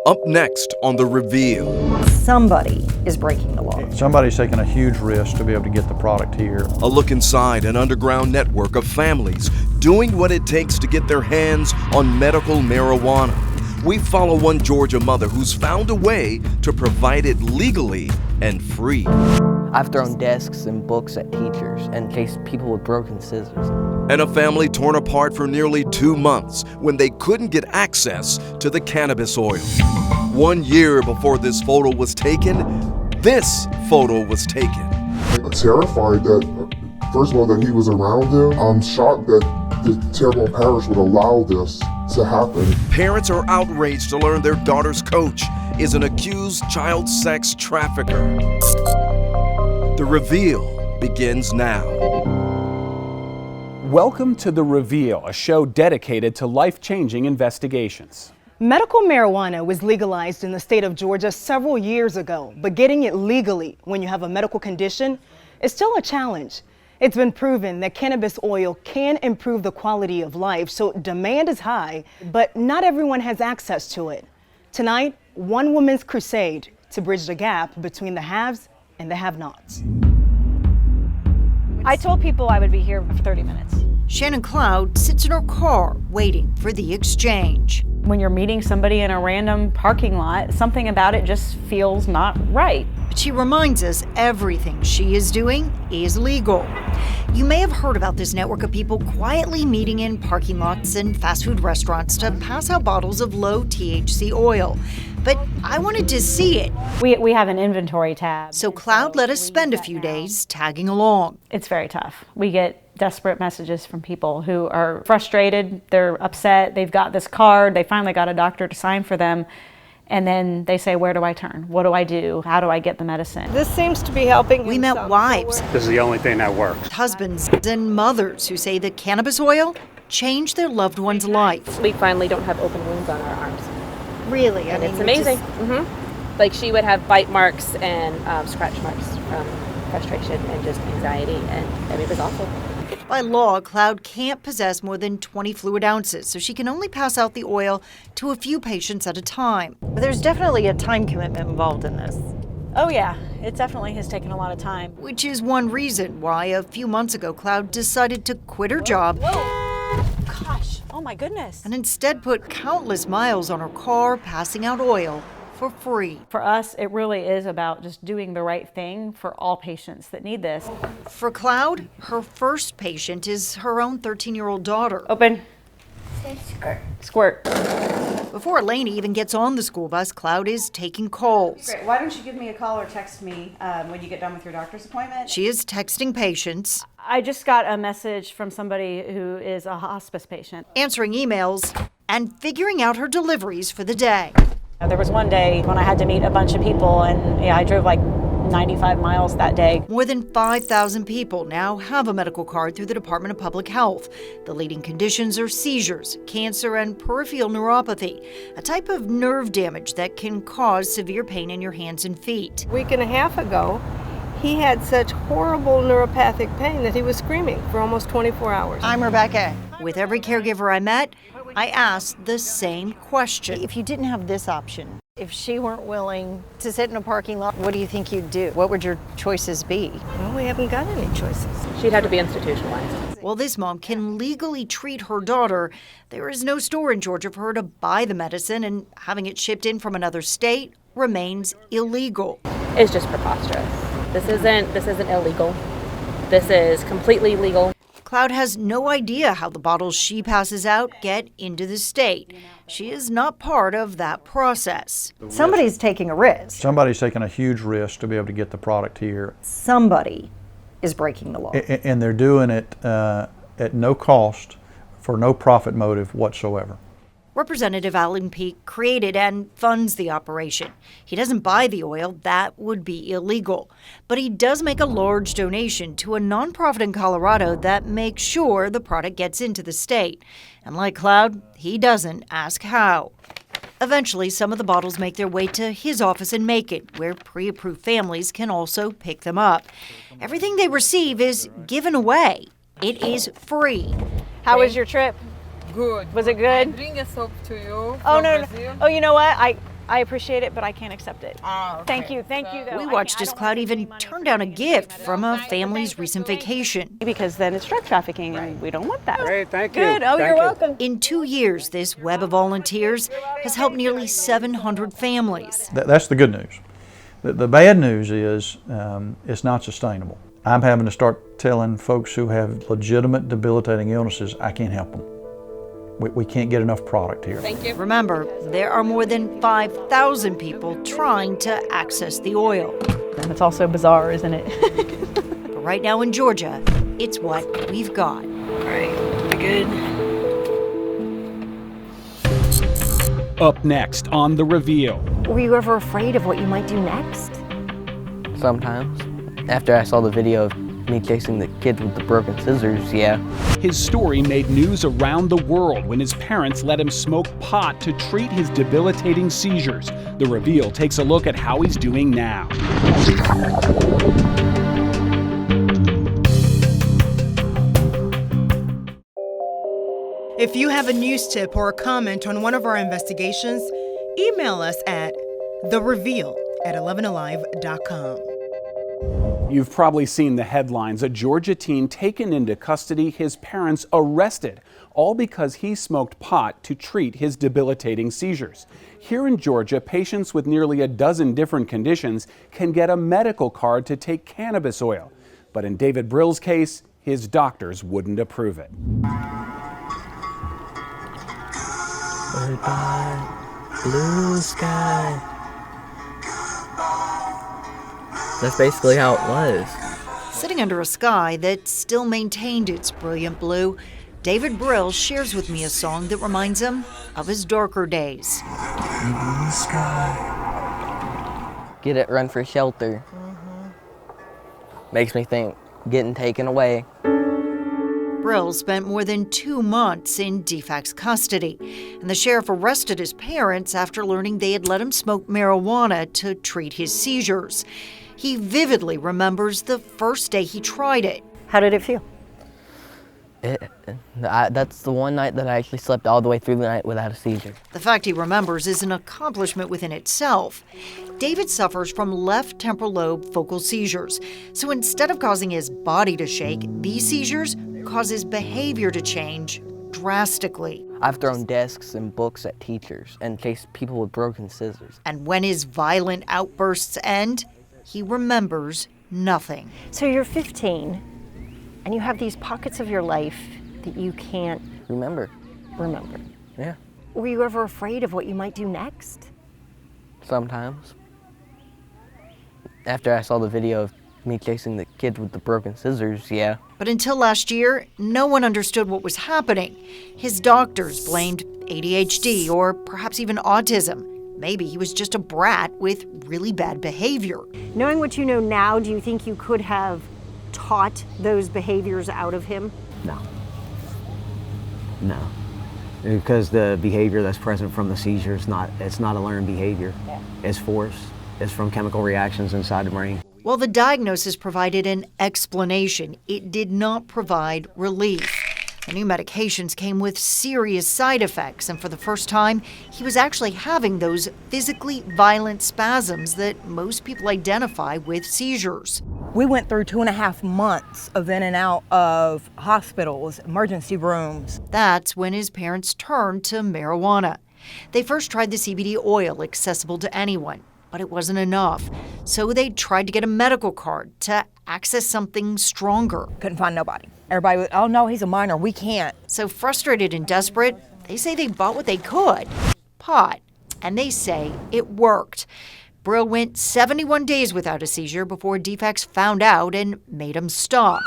Up next on The Reveal. Somebody is breaking the law. Somebody's taking a huge risk to be able to get the product here. A look inside an underground network of families doing what it takes to get their hands on medical marijuana. We follow one Georgia mother who's found a way to provide it legally and free. I've thrown desks and books at teachers and chased people with broken scissors. And a family torn apart for nearly 2 months when they couldn't get access to the cannabis oil. 1 year before this photo was taken, this photo was taken. I'm terrified that, first of all, that he was around him. I'm shocked that the Terrebonne Parish would allow this to happen. Parents are outraged to learn their daughter's coach is an accused child sex trafficker. The Reveal begins now. Welcome to The Reveal, a show dedicated to life-changing investigations. Medical marijuana was legalized in the state of Georgia several years ago, but getting it legally when you have a medical condition is still a challenge. It's been proven that cannabis oil can improve the quality of life, so demand is high, but not everyone has access to it. Tonight, one woman's crusade to bridge the gap between the haves and the have-nots. I told people I would be here for 30 minutes. Shannon Cloud sits in her car waiting for the exchange. When you're meeting somebody in a random parking lot, something about it just feels not right. But she reminds us everything she is doing is legal. You may have heard about this network of people quietly meeting in parking lots and fast food restaurants to pass out bottles of low THC oil. But I wanted to see it. We have an inventory tab. So Cloud let us spend a few days tagging along. It's very tough. We get desperate messages from people who are frustrated, they're upset, they've got this card, they finally got a doctor to sign for them, and then they say, where do I turn? What do I do? How do I get the medicine? This seems to be helping. We met wives. This is the only thing that works. Husbands and mothers who say the cannabis oil changed their loved one's life. We finally don't have open wounds on our arms. Really? And it's amazing. Like she would have bite marks and scratch marks from frustration and just anxiety, and it was awful. By law, Cloud can't possess more than 20 fluid ounces, so she can only pass out the oil to a few patients at a time. But there's definitely a time commitment involved in this. Oh yeah, it definitely has taken a lot of time. Which is one reason why a few months ago Cloud decided to quit her job. Whoa. Gosh, oh my goodness. And instead put countless miles on her car passing out oil for free. For us, it really is about just doing the right thing for all patients that need this. For Cloud, her first patient is her own 13-year-old daughter. Open. Squirt. Squirt. Before Eleni even gets on the school bus, Cloud is taking calls. Great. Why don't you give me a call or text me when you get done with your doctor's appointment? She is texting patients. I just got a message from somebody who is a hospice patient. Answering emails and figuring out her deliveries for the day. There was one day when I had to meet a bunch of people, and I drove like 95 miles that day. More than 5,000 people now have a medical card through the Department of Public Health. The leading conditions are seizures, cancer, and peripheral neuropathy, a type of nerve damage that can cause severe pain in your hands and feet. A week and a half ago, he had such horrible neuropathic pain that he was screaming for almost 24 hours. I'm Rebecca. With every caregiver I met, I asked the same question. If you didn't have this option, if she weren't willing to sit in a parking lot, what do you think you'd do? What would your choices be? Well, we haven't got any choices. She'd have to be institutionalized. While this mom can legally treat her daughter, there is no store in Georgia for her to buy the medicine, and having it shipped in from another state remains illegal. It's just preposterous. This isn't illegal. This is completely legal. Cloud has no idea how the bottles she passes out get into the state. She is not part of that process. Somebody's taking a risk. Somebody's taking a huge risk to be able to get the product here. Somebody is breaking the law. And they're doing it at no cost, for no profit motive whatsoever. Representative Alan Peake created and funds the operation. He doesn't buy the oil, that would be illegal. But he does make a large donation to a nonprofit in Colorado that makes sure the product gets into the state. And like Cloud, he doesn't ask how. Eventually, some of the bottles make their way to his office in Macon, where pre-approved families can also pick them up. Everything they receive is given away. It is free. How was your trip? Good. Was it good? I bring a soap to you. Oh, no. Oh, you know what? I appreciate it, but I can't accept it. Oh, Thank you, though. We watched as Cloud even turned down a gift from a family's recent vacation. Because then it's drug trafficking, and we don't want that. Great, thank you. Good. Oh, you're welcome. In 2 years, this web of volunteers has helped nearly 700 families. That's the good news. The bad news is it's not sustainable. I'm having to start telling folks who have legitimate debilitating illnesses, I can't help them. We can't get enough product here. Thank you. Remember, there are more than 5,000 people trying to access the oil. And it's also bizarre, isn't it? But right now in Georgia, it's what we've got. All right, we good? Up next on The Reveal. Were you ever afraid of what you might do next? Sometimes. After I saw the video of me chasing the kids with the broken scissors, yeah. His story made news around the world when his parents let him smoke pot to treat his debilitating seizures. The Reveal takes a look at how he's doing now. If you have a news tip or a comment on one of our investigations, email us at thereveal@11alive.com. You've probably seen the headlines. A Georgia teen taken into custody, his parents arrested, all because he smoked pot to treat his debilitating seizures. Here in Georgia, patients with nearly a dozen different conditions can get a medical card to take cannabis oil. But in David Brill's case, his doctors wouldn't approve it. Goodbye, blue sky. That's basically how it was. Sitting under a sky that still maintained its brilliant blue, David Brill shares with me a song that reminds him of his darker days. Blue sky. Get it, run for shelter. Makes me think, getting taken away. Brill spent more than 2 months in DFAC's custody, and the sheriff arrested his parents after learning they had let him smoke marijuana to treat his seizures. He vividly remembers the first day he tried it. How did it feel? That's the one night that I actually slept all the way through the night without a seizure. The fact he remembers is an accomplishment within itself. David suffers from left temporal lobe focal seizures. So instead of causing his body to shake, these seizures cause his behavior to change drastically. I've thrown desks and books at teachers and chased people with broken scissors. And when his violent outbursts end, he remembers nothing. So you're 15, and you have these pockets of your life that you can't remember. Yeah. Were you ever afraid of what you might do next? Sometimes. After I saw the video of me chasing the kids with the broken scissors, yeah. But until last year, no one understood what was happening. His doctors blamed ADHD or perhaps even autism. Maybe he was just a brat with really bad behavior. Knowing what you know now, do you think you could have taught those behaviors out of him? No. Because the behavior that's present from the seizure is it's not a learned behavior. Yeah. It's forced. It's from chemical reactions inside the brain. While the diagnosis provided an explanation, it did not provide relief. The new medications came with serious side effects, and for the first time, he was actually having those physically violent spasms that most people identify with seizures. We went through 2.5 months of in and out of hospitals, emergency rooms. That's when his parents turned to marijuana. They first tried the CBD oil accessible to anyone, but it wasn't enough. So they tried to get a medical card to access something stronger. Couldn't find nobody. Everybody was, oh no, he's a minor, we can't. So frustrated and desperate, they say they bought what they could, pot, and they say it worked. Brill went 71 days without a seizure before DFACs found out and made him stop.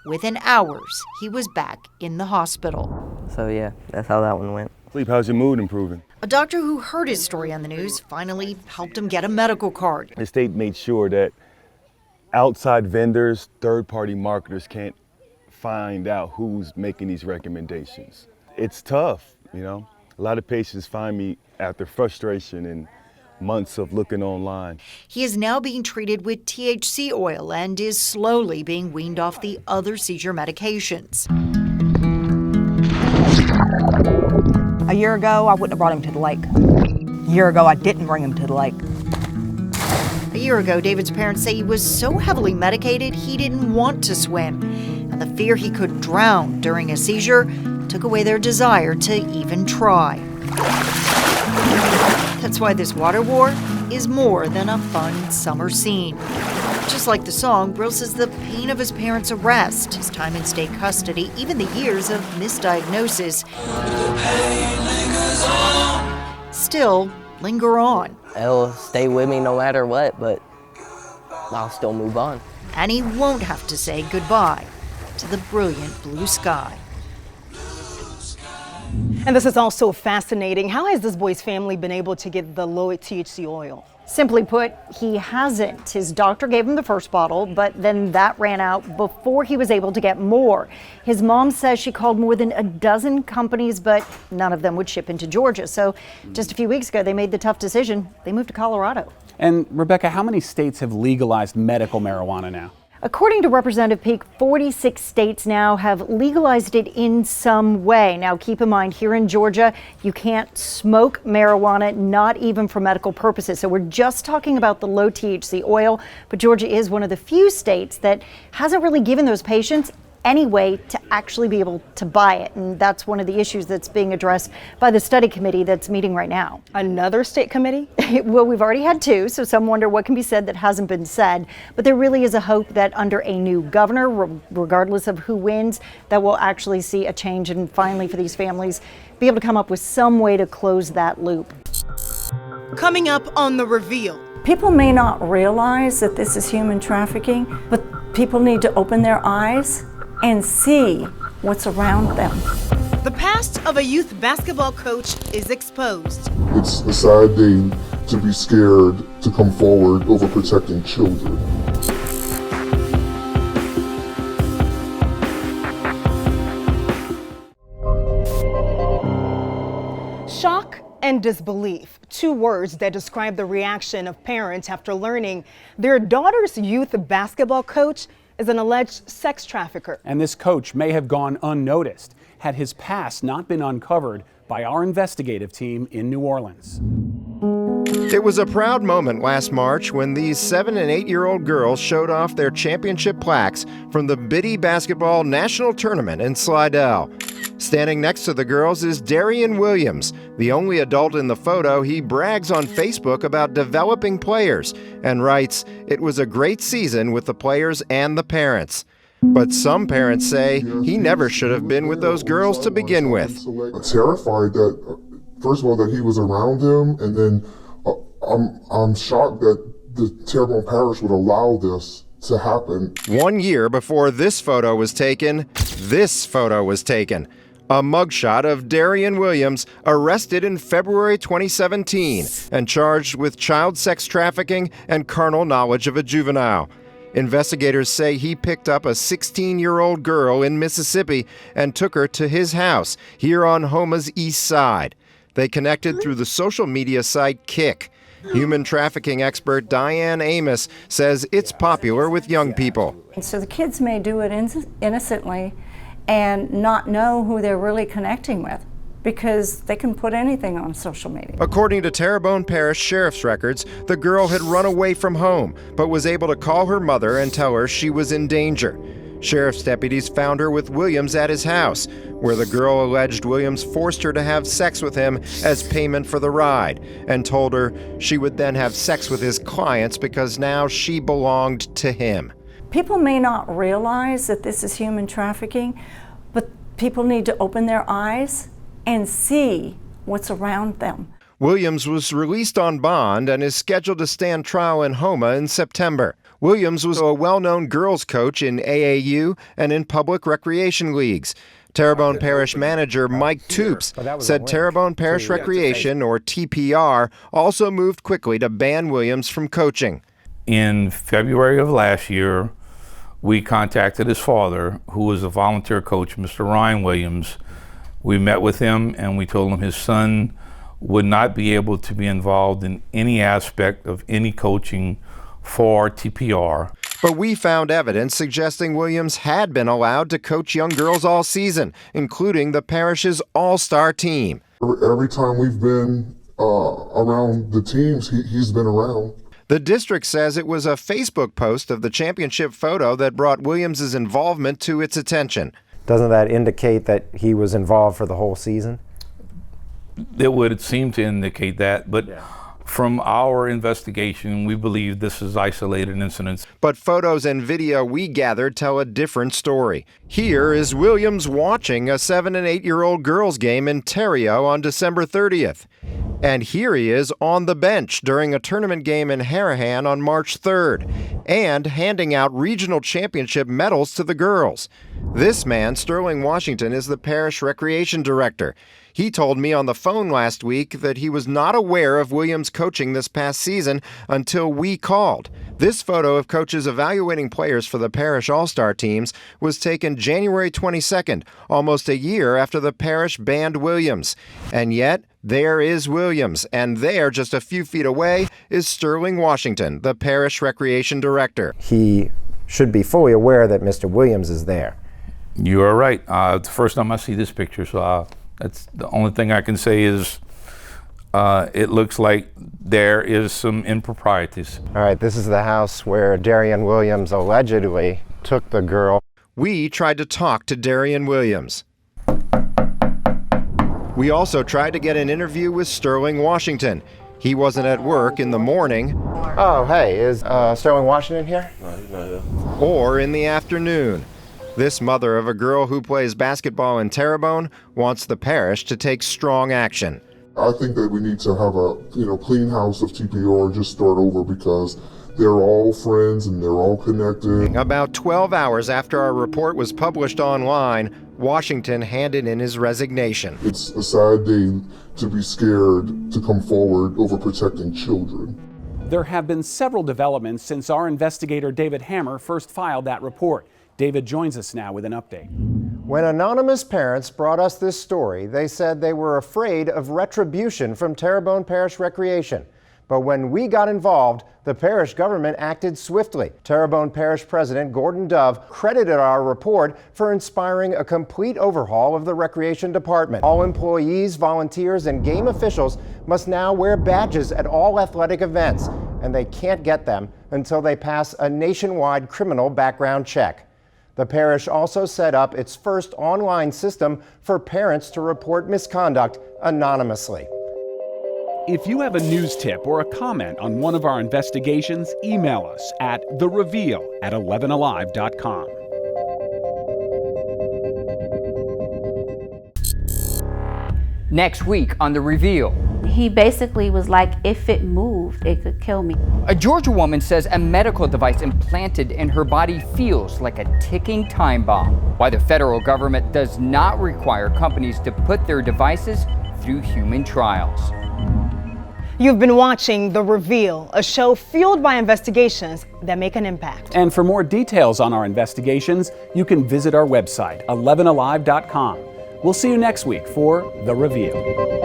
Within hours, he was back in the hospital. So yeah, that's how that one went. Sleep, how's your mood improving? A doctor who heard his story on the news finally helped him get a medical card. The state made sure that outside vendors, third-party marketers can't find out who's making these recommendations. It's tough, you know. A lot of patients find me after frustration and months of looking online. He is now being treated with THC oil and is slowly being weaned off the other seizure medications. A year ago, I wouldn't have brought him to the lake. A year ago, I didn't bring him to the lake. A year ago, David's parents say he was so heavily medicated he didn't want to swim, and the fear he could drown during a seizure took away their desire to even try. That's why this water war is more than a fun summer scene. Just like the song, Brill says the pain of his parents' arrest, his time in state custody, even the years of misdiagnosis still linger on. It'll stay with me no matter what, but I'll still move on. And he won't have to say goodbye to the brilliant blue sky. And this is also fascinating. How has this boy's family been able to get the low THC oil? Simply put, he hasn't. His doctor gave him the first bottle, but then that ran out before he was able to get more. His mom says she called more than a dozen companies, but none of them would ship into Georgia. So just a few weeks ago, they made the tough decision. They moved to Colorado. And Rebecca, how many states have legalized medical marijuana now? According to Representative Peake, 46 states now have legalized it in some way. Now, keep in mind, here in Georgia, you can't smoke marijuana, not even for medical purposes. So we're just talking about the low THC oil, but Georgia is one of the few states that hasn't really given those patients any way to actually be able to buy it. And that's one of the issues that's being addressed by the study committee that's meeting right now. Another state committee? Well, we've already had two, so some wonder what can be said that hasn't been said. But there really is a hope that under a new governor, regardless of who wins, that we'll actually see a change and finally for these families be able to come up with some way to close that loop. Coming up on The Reveal. People may not realize that this is human trafficking, but people need to open their eyes and see what's around them. The past of a youth basketball coach is exposed. It's a sad thing to be scared to come forward over protecting children. Shock and disbelief, two words that describe the reaction of parents after learning their daughter's youth basketball coach is an alleged sex trafficker. And this coach may have gone unnoticed had his past not been uncovered by our investigative team in New Orleans. It was a proud moment last March when these 7- and 8-year-old girls showed off their championship plaques from the Biddy Basketball National Tournament in Slidell. Standing next to the girls is Darian Williams. The only adult in the photo, he brags on Facebook about developing players and writes, "It was a great season with the players and the parents." But some parents say he never should have been with those girls to begin with. I'm terrified that, first of all, that he was around them, and then I'm shocked that the Terrebonne Parish would allow this to happen. 1 year before this photo was taken, a mugshot of Darian Williams, arrested in February 2017 and charged with child sex trafficking and carnal knowledge of a juvenile. Investigators say he picked up a 16-year-old girl in Mississippi and took her to his house here on Homa's east side. They connected through the social media site Kik. Human trafficking expert Diane Amos says it's popular with young people. So the kids may do it innocently and not know who they're really connecting with, because they can put anything on social media. According to Terrebonne Parish Sheriff's records, the girl had run away from home, but was able to call her mother and tell her she was in danger. Sheriff's deputies found her with Williams at his house, where the girl alleged Williams forced her to have sex with him as payment for the ride, and told her she would then have sex with his clients because now she belonged to him. People may not realize that this is human trafficking, but people need to open their eyes and see what's around them. Williams was released on bond and is scheduled to stand trial in Homa in September. Williams was a well-known girls coach in AAU and in public recreation leagues. Terrebonne Parish manager Mike Toops said Terrebonne Parish Recreation, or TPR, also moved quickly to ban Williams from coaching. In February of last year, we contacted his father, who was a volunteer coach, Mr. Ryan Williams. We met with him and we told him his son would not be able to be involved in any aspect of any coaching for TPR. But we found evidence suggesting Williams had been allowed to coach young girls all season, including the parish's all-star team. Every time we've been around the teams he's been around. The district says it was a Facebook post of the championship photo that brought Williams' involvement to its attention. Doesn't that indicate that he was involved for the whole season? It would seem to indicate that, but from our investigation, we believe this is isolated incidents. But photos and video we gathered tell a different story. Here is Williams watching a 7- and 8-year-old girls' game in Terrio on December 30th. And here he is on the bench during a tournament game in Harahan on March 3rd, and handing out regional championship medals to the girls. This man, Sterling Washington, is the parish recreation director. He told me on the phone last week that he was not aware of Williams coaching this past season until we called. This photo of coaches evaluating players for the parish all-star teams was taken January 22nd, almost a year after the parish banned Williams. And yet, there is Williams, and there, just a few feet away, is Sterling Washington, the parish recreation director. He should be fully aware that Mr. Williams is there. You are right. It's the first time I see this picture, so that's the only thing I can say is it looks like there is some improprieties. All right, this is the house where Darian Williams allegedly took the girl. We tried to talk to Darian Williams. We also tried to get an interview with Sterling Washington. He wasn't at work in the morning. Oh, hey, is Sterling Washington here? No, he's not here. Or in the afternoon. This mother of a girl who plays basketball in Terrebonne wants the parish to take strong action. I think that we need to have a clean house of TPO and just start over because they're all friends and they're all connected. About 12 hours after our report was published online, Washington handed in his resignation. It's a sad day to be scared to come forward over protecting children. There have been several developments since our investigator David Hammer first filed that report. David joins us now with an update. When anonymous parents brought us this story, they said they were afraid of retribution from Terrebonne Parish Recreation. But when we got involved, the parish government acted swiftly. Terrebonne Parish President Gordon Dove credited our report for inspiring a complete overhaul of the Recreation Department. All employees, volunteers, and game officials must now wear badges at all athletic events, and they can't get them until they pass a nationwide criminal background check. The parish also set up its first online system for parents to report misconduct anonymously. If you have a news tip or a comment on one of our investigations, email us at thereveal@11alive.com. Next week on The Reveal. He basically was like, if it moved, it could kill me. A Georgia woman says a medical device implanted in her body feels like a ticking time bomb. Why the federal government does not require companies to put their devices through human trials. You've been watching The Reveal, a show fueled by investigations that make an impact. And for more details on our investigations, you can visit our website, 11alive.com. We'll see you next week for The Reveal.